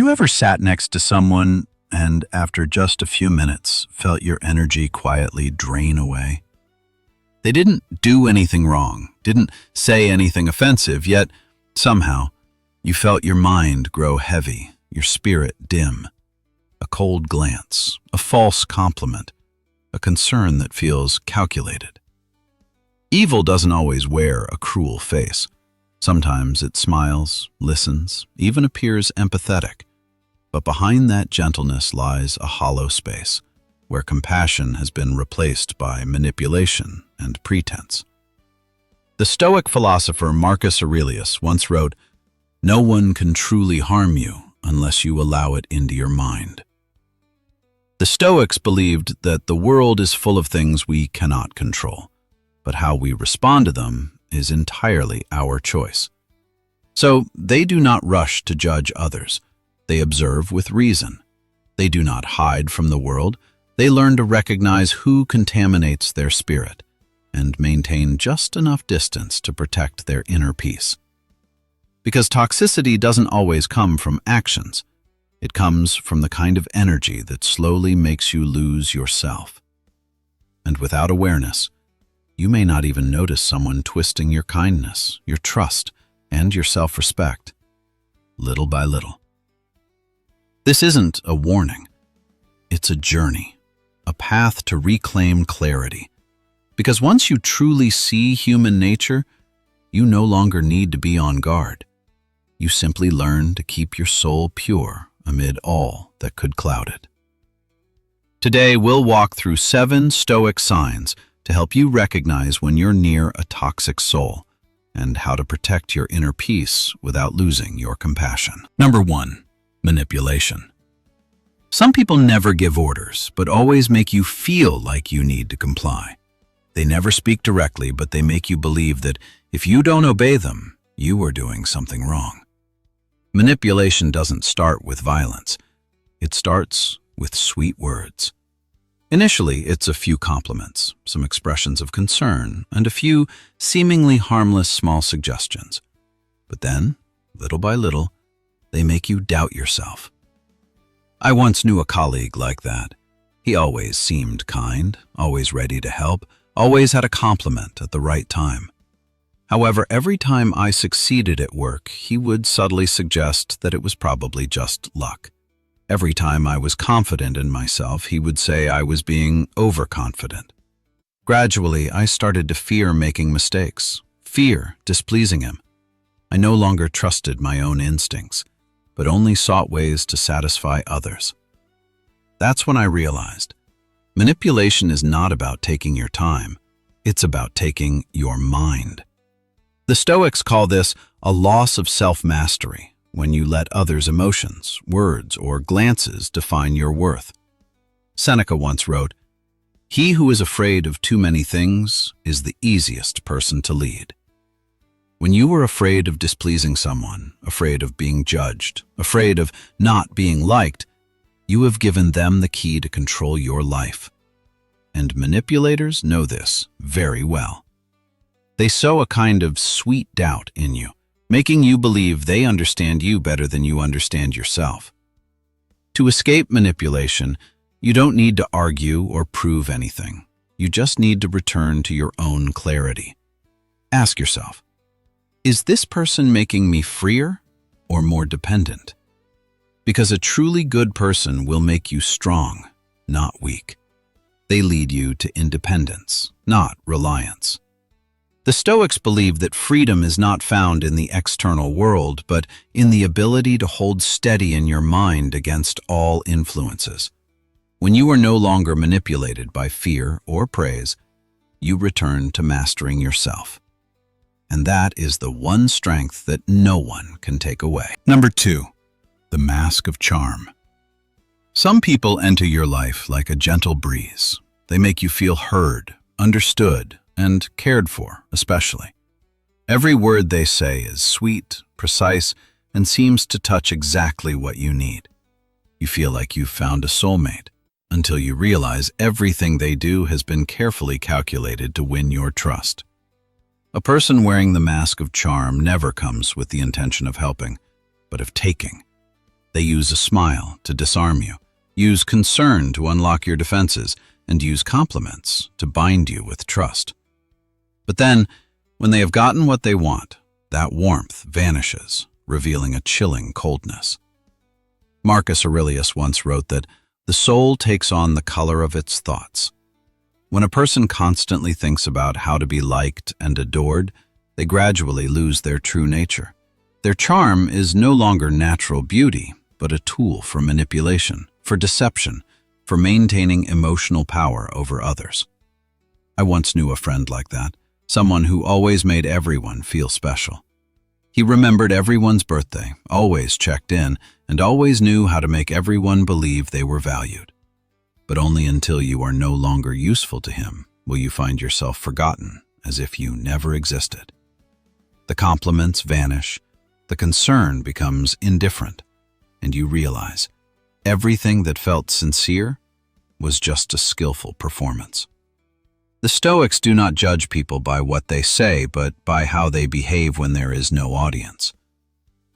you ever sat next to someone and after just a few minutes felt your energy quietly drain away? They didn't do anything wrong, didn't say anything offensive, yet somehow you felt your mind grow heavy, your spirit dim. A cold glance, a false compliment, a concern that feels calculated. Evil doesn't always wear a cruel face. Sometimes it smiles, listens, even appears empathetic. But behind that gentleness lies a hollow space, where compassion has been replaced by manipulation and pretense. The Stoic philosopher Marcus Aurelius once wrote, "No one can truly harm you unless you allow it into your mind." The Stoics believed that the world is full of things we cannot control, but how we respond to them is entirely our choice. So they do not rush to judge others. They observe with reason. They do not hide from the world. They learn to recognize who contaminates their spirit and maintain just enough distance to protect their inner peace. Because toxicity doesn't always come from actions. It comes from the kind of energy that slowly makes you lose yourself. And without awareness, you may not even notice someone twisting your kindness, your trust, and your self-respect, little by little. This isn't a warning. It's a journey, a path to reclaim clarity. Because once you truly see human nature, you no longer need to be on guard. You simply learn to keep your soul pure amid all that could cloud it. Today, we'll walk through 7 Stoic signs to help you recognize when you're near a toxic soul and how to protect your inner peace without losing your compassion. Number 1, manipulation. Some people never give orders, but always make you feel like you need to comply. They never speak directly, but they make you believe that if you don't obey them, you are doing something wrong. Manipulation doesn't start with violence. It starts with sweet words. Initially, it's a few compliments, some expressions of concern, and a few seemingly harmless small suggestions. But then, little by little, they make you doubt yourself. I once knew a colleague like that. He always seemed kind, always ready to help, always had a compliment at the right time. However, every time I succeeded at work, he would subtly suggest that it was probably just luck. Every time I was confident in myself, he would say I was being overconfident. Gradually, I started to fear making mistakes, fear displeasing him. I no longer trusted my own instincts, but only sought ways to satisfy others. That's when I realized manipulation is not about taking your time, it's about taking your mind. The Stoics call this a loss of self-mastery, when you let others' emotions, words, or glances define your worth. Seneca once wrote, "He who is afraid of too many things is the easiest person to lead." When you are afraid of displeasing someone, afraid of being judged, afraid of not being liked, you have given them the key to control your life. And manipulators know this very well. They sow a kind of sweet doubt in you, making you believe they understand you better than you understand yourself. To escape manipulation, you don't need to argue or prove anything. You just need to return to your own clarity. Ask yourself, is this person making me freer or more dependent? Because a truly good person will make you strong, not weak. They lead you to independence, not reliance. The Stoics believe that freedom is not found in the external world, but in the ability to hold steady in your mind against all influences. When you are no longer manipulated by fear or praise, you return to mastering yourself. And that is the one strength that no one can take away. Number 2, the mask of charm. Some people enter your life like a gentle breeze. They make you feel heard, understood, and cared for, especially. Every word they say is sweet, precise, and seems to touch exactly what you need. You feel like you've found a soulmate, until you realize everything they do has been carefully calculated to win your trust. A person wearing the mask of charm never comes with the intention of helping, but of taking. They use a smile to disarm you, use concern to unlock your defenses, and use compliments to bind you with trust. But then, when they have gotten what they want, that warmth vanishes, revealing a chilling coldness. Marcus Aurelius once wrote that the soul takes on the color of its thoughts. When a person constantly thinks about how to be liked and adored, they gradually lose their true nature. Their charm is no longer natural beauty, but a tool for manipulation, for deception, for maintaining emotional power over others. I once knew a friend like that, someone who always made everyone feel special. He remembered everyone's birthday, always checked in, and always knew how to make everyone believe they were valued. But only until you are no longer useful to him will you find yourself forgotten, as if you never existed. The compliments vanish, the concern becomes indifferent, and you realize everything that felt sincere was just a skillful performance. The Stoics do not judge people by what they say, but by how they behave when there is no audience.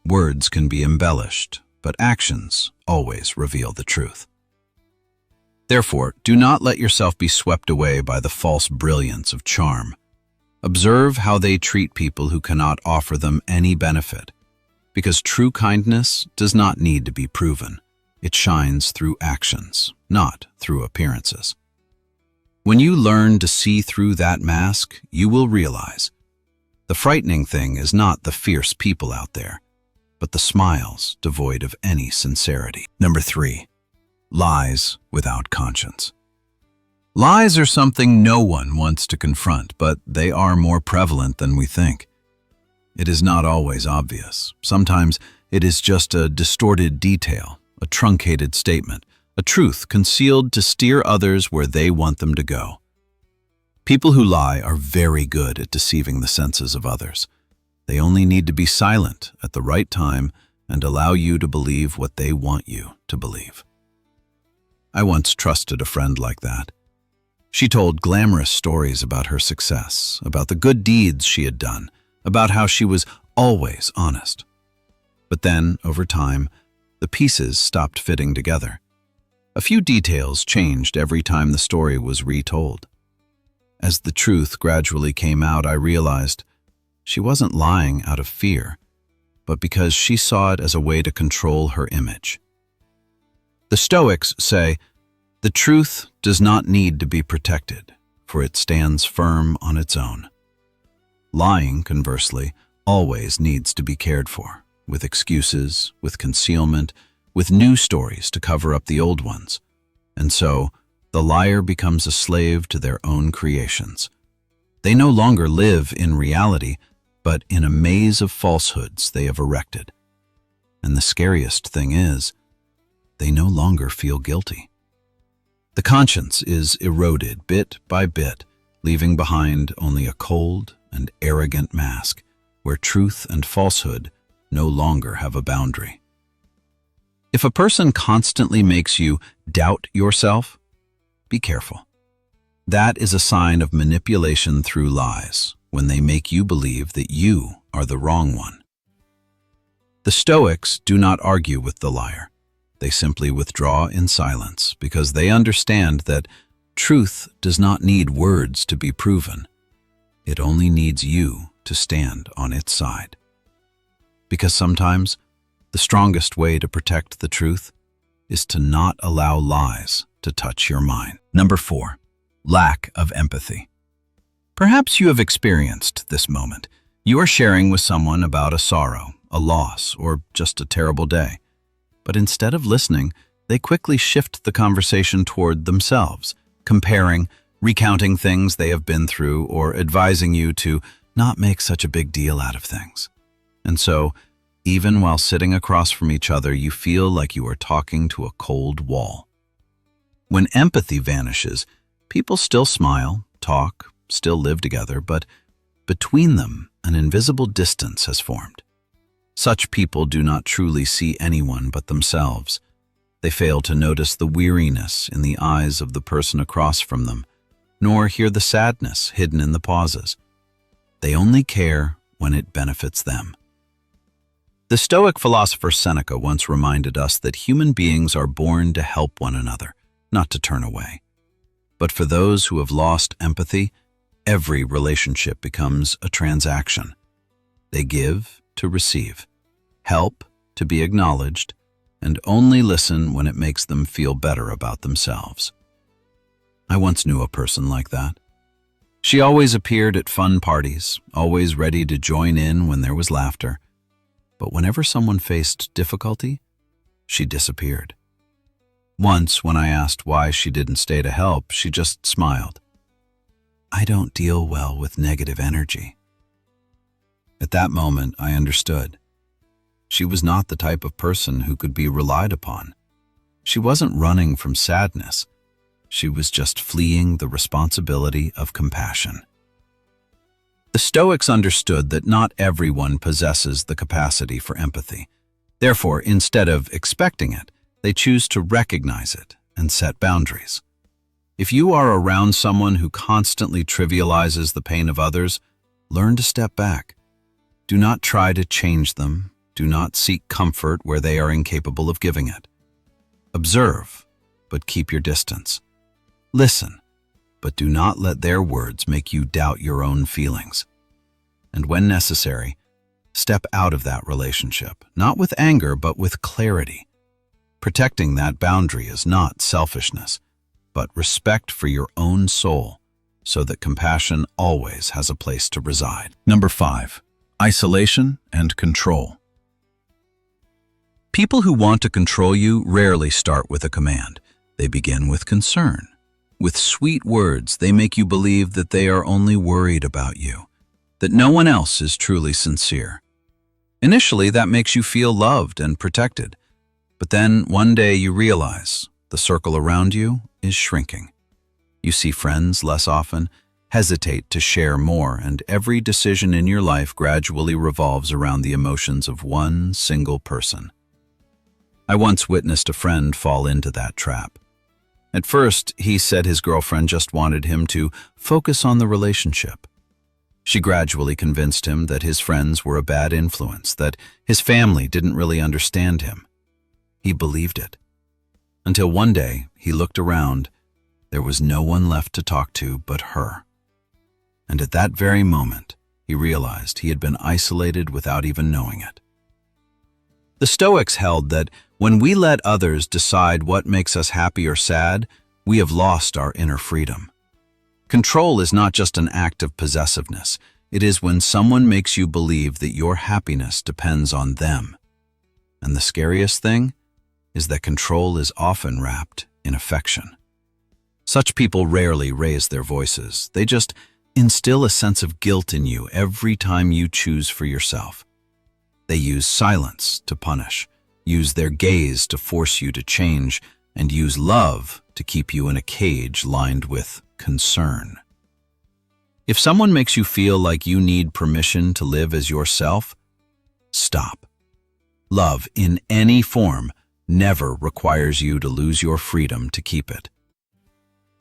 Words can be embellished, but actions always reveal the truth. Therefore, do not let yourself be swept away by the false brilliance of charm. Observe how they treat people who cannot offer them any benefit, because true kindness does not need to be proven. It shines through actions, not through appearances. When you learn to see through that mask, you will realize the frightening thing is not the fierce people out there, but the smiles devoid of any sincerity. Number 3, lies without conscience. Lies are something no one wants to confront, but they are more prevalent than we think. It is not always obvious. Sometimes it is just a distorted detail, a truncated statement, a truth concealed to steer others where they want them to go. People who lie are very good at deceiving the senses of others. They only need to be silent at the right time and allow you to believe what they want you to believe. I once trusted a friend like that. She told glamorous stories about her success, about the good deeds she had done, about how she was always honest. But then, over time, the pieces stopped fitting together. A few details changed every time the story was retold. As the truth gradually came out, I realized she wasn't lying out of fear, but because she saw it as a way to control her image. The Stoics say, "The truth does not need to be protected, for it stands firm on its own." Lying, conversely, always needs to be cared for, with excuses, with concealment, with new stories to cover up the old ones. And so, the liar becomes a slave to their own creations. They no longer live in reality, but in a maze of falsehoods they have erected. And the scariest thing is, they no longer feel guilty. The conscience is eroded bit by bit, leaving behind only a cold and arrogant mask, where truth and falsehood no longer have a boundary. If a person constantly makes you doubt yourself, be careful. That is a sign of manipulation through lies, when they make you believe that you are the wrong one. The Stoics do not argue with the liar. They simply withdraw in silence because they understand that truth does not need words to be proven. It only needs you to stand on its side. Because sometimes the strongest way to protect the truth is to not allow lies to touch your mind. Number 4, lack of empathy. Perhaps you have experienced this moment. You are sharing with someone about a sorrow, a loss, or just a terrible day. But instead of listening, they quickly shift the conversation toward themselves, comparing, recounting things they have been through, or advising you to not make such a big deal out of things. And so, even while sitting across from each other, you feel like you are talking to a cold wall. When empathy vanishes, people still smile, talk, still live together, but between them, an invisible distance has formed. Such people do not truly see anyone but themselves. They fail to notice the weariness in the eyes of the person across from them, nor hear the sadness hidden in the pauses. They only care when it benefits them. The Stoic philosopher Seneca once reminded us that human beings are born to help one another, not to turn away. But for those who have lost empathy, every relationship becomes a transaction. They give to receive, help to be acknowledged, and only listen when it makes them feel better about themselves. I once knew a person like that. She always appeared at fun parties, always ready to join in when there was laughter. But whenever someone faced difficulty, she disappeared. Once, when I asked why she didn't stay to help, she just smiled. "I don't deal well with negative energy." At that moment, I understood. She was not the type of person who could be relied upon. She wasn't running from sadness. She was just fleeing the responsibility of compassion. The Stoics understood that not everyone possesses the capacity for empathy. Therefore, instead of expecting it, they choose to recognize it and set boundaries. If you are around someone who constantly trivializes the pain of others, learn to step back. Do not try to change them. Do not seek comfort where they are incapable of giving it. Observe, but keep your distance. Listen, but do not let their words make you doubt your own feelings. And when necessary, step out of that relationship, not with anger, but with clarity. Protecting that boundary is not selfishness, but respect for your own soul, so that compassion always has a place to reside. Number 5, isolation and control. People who want to control you rarely start with a command. They begin with concern. With sweet words, they make you believe that they are only worried about you, that no one else is truly sincere. Initially, that makes you feel loved and protected. But then, one day you realize the circle around you is shrinking. You see friends less often, hesitate to share more, and every decision in your life gradually revolves around the emotions of one single person. I once witnessed a friend fall into that trap. At first, he said his girlfriend just wanted him to focus on the relationship. She gradually convinced him that his friends were a bad influence, that his family didn't really understand him. He believed it. Until one day, he looked around. There was no one left to talk to but her. And at that very moment, he realized he had been isolated without even knowing it. The Stoics held that when we let others decide what makes us happy or sad, we have lost our inner freedom. Control is not just an act of possessiveness. It is when someone makes you believe that your happiness depends on them. And the scariest thing is that control is often wrapped in affection. Such people rarely raise their voices. They just instill a sense of guilt in you every time you choose for yourself. They use silence to punish, use their gaze to force you to change, and use love to keep you in a cage lined with concern. If someone makes you feel like you need permission to live as yourself, stop. Love, in any form, never requires you to lose your freedom to keep it.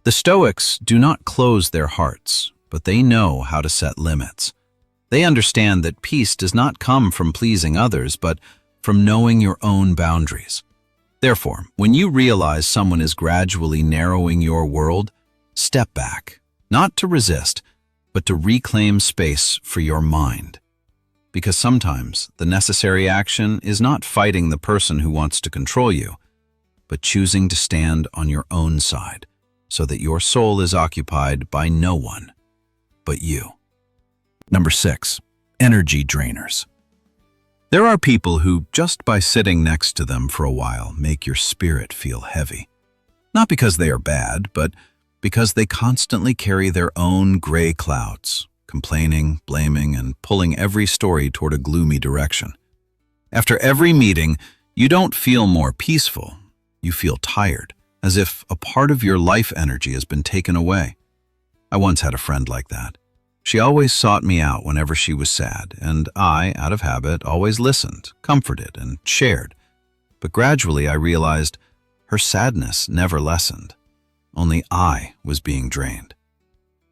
The Stoics do not close their hearts, but they know how to set limits. They understand that peace does not come from pleasing others, but from knowing your own boundaries. Therefore, when you realize someone is gradually narrowing your world, step back, not to resist, but to reclaim space for your mind. Because sometimes the necessary action is not fighting the person who wants to control you, but choosing to stand on your own side, so that your soul is occupied by no one but you. Number 6, energy drainers. There are people who, just by sitting next to them for a while, make your spirit feel heavy. Not because they are bad, but because they constantly carry their own gray clouds, complaining, blaming, and pulling every story toward a gloomy direction. After every meeting, you don't feel more peaceful. You feel tired, as if a part of your life energy has been taken away. I once had a friend like that. She always sought me out whenever she was sad, and I, out of habit, always listened, comforted, and shared. But gradually I realized her sadness never lessened. Only I was being drained.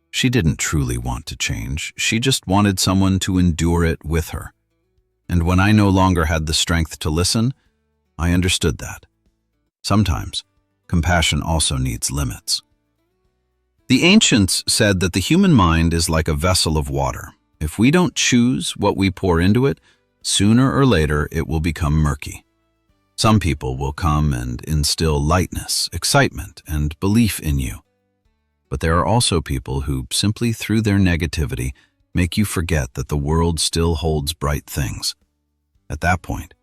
She didn't truly want to change. She just wanted someone to endure it with her. And when I no longer had the strength to listen, I understood that. Sometimes, compassion also needs limits. The ancients said that the human mind is like a vessel of water. If we don't choose what we pour into it, sooner or later it will become murky. Some people will come and instill lightness, excitement, and belief in you. But there are also people who, simply through their negativity, make you forget that the world still holds bright things. At that point,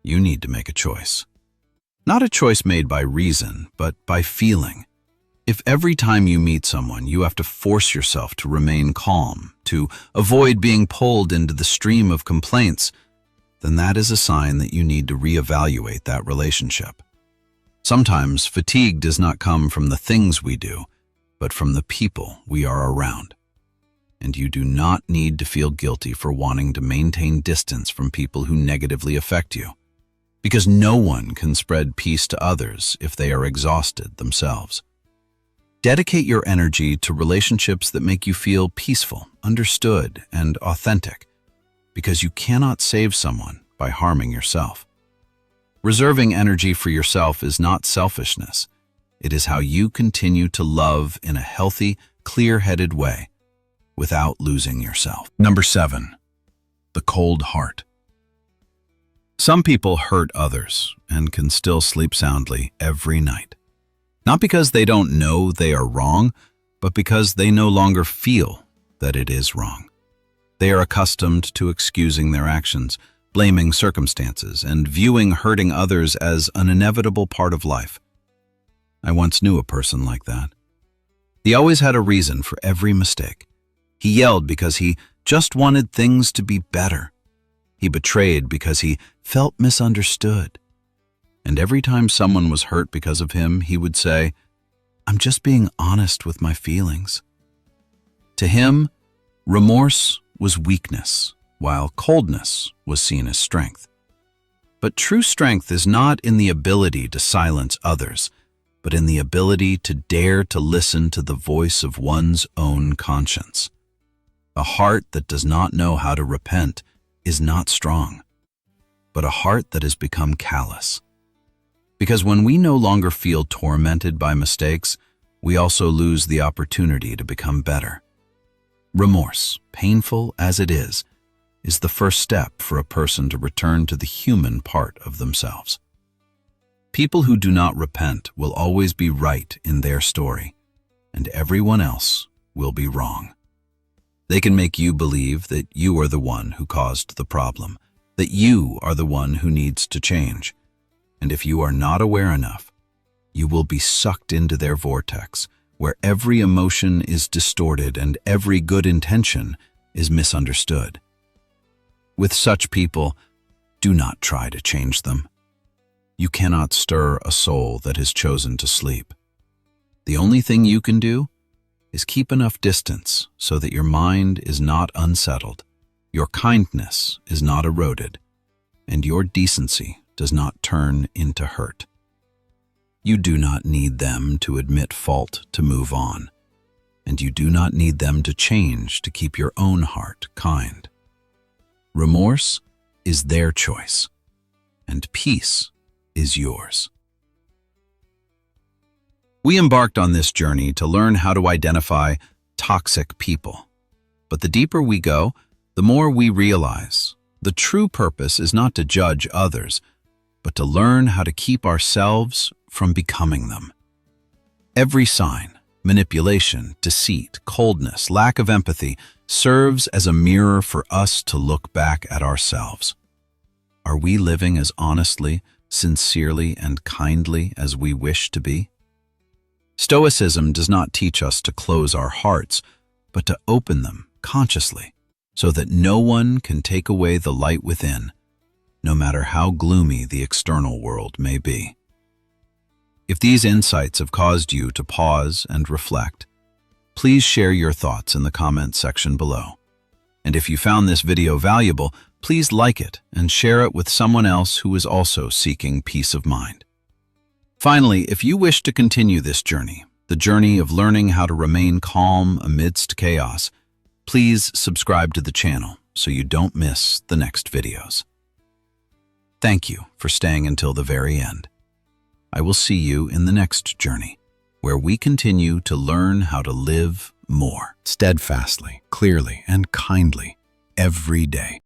you need to make a choice. Not a choice made by reason, but by feeling. If every time you meet someone you have to force yourself to remain calm, to avoid being pulled into the stream of complaints, then that is a sign that you need to reevaluate that relationship. Sometimes fatigue does not come from the things we do, but from the people we are around. And you do not need to feel guilty for wanting to maintain distance from people who negatively affect you, because no one can spread peace to others if they are exhausted themselves. Dedicate your energy to relationships that make you feel peaceful, understood, and authentic, because you cannot save someone by harming yourself. Reserving energy for yourself is not selfishness. It is how you continue to love in a healthy, clear-headed way without losing yourself. Number 7, the cold heart. Some people hurt others and can still sleep soundly every night. Not because they don't know they are wrong, but because they no longer feel that it is wrong. They are accustomed to excusing their actions, blaming circumstances, and viewing hurting others as an inevitable part of life. I once knew a person like that. He always had a reason for every mistake. He yelled because he just wanted things to be better. He betrayed because he felt misunderstood. And every time someone was hurt because of him, he would say, "I'm just being honest with my feelings." To him, remorse was weakness, while coldness was seen as strength. But true strength is not in the ability to silence others, but in the ability to dare to listen to the voice of one's own conscience. A heart that does not know how to repent is not strong, but a heart that has become callous. Because when we no longer feel tormented by mistakes, we also lose the opportunity to become better. Remorse, painful as it is the first step for a person to return to the human part of themselves. People who do not repent will always be right in their story, and everyone else will be wrong. They can make you believe that you are the one who caused the problem, that you are the one who needs to change. And if you are not aware enough, you will be sucked into their vortex, where every emotion is distorted and every good intention is misunderstood. With such people, do not try to change them. You cannot stir a soul that has chosen to sleep. The only thing you can do is keep enough distance so that your mind is not unsettled, your kindness is not eroded, and your decency does not turn into hurt. You do not need them to admit fault to move on, and you do not need them to change to keep your own heart kind. Remorse is their choice, and peace is yours. We embarked on this journey to learn how to identify toxic people. But the deeper we go, the more we realize the true purpose is not to judge others, but to learn how to keep ourselves from becoming them. Every sign, manipulation, deceit, coldness, lack of empathy, serves as a mirror for us to look back at ourselves. Are we living as honestly, sincerely, and kindly as we wish to be? Stoicism does not teach us to close our hearts, but to open them consciously, so that no one can take away the light within, no matter how gloomy the external world may be. If these insights have caused you to pause and reflect, please share your thoughts in the comment section below. And if you found this video valuable, please like it and share it with someone else who is also seeking peace of mind. Finally, if you wish to continue this journey, the journey of learning how to remain calm amidst chaos, please subscribe to the channel so you don't miss the next videos. Thank you for staying until the very end. I will see you in the next journey, where we continue to learn how to live more steadfastly, clearly, and kindly every day.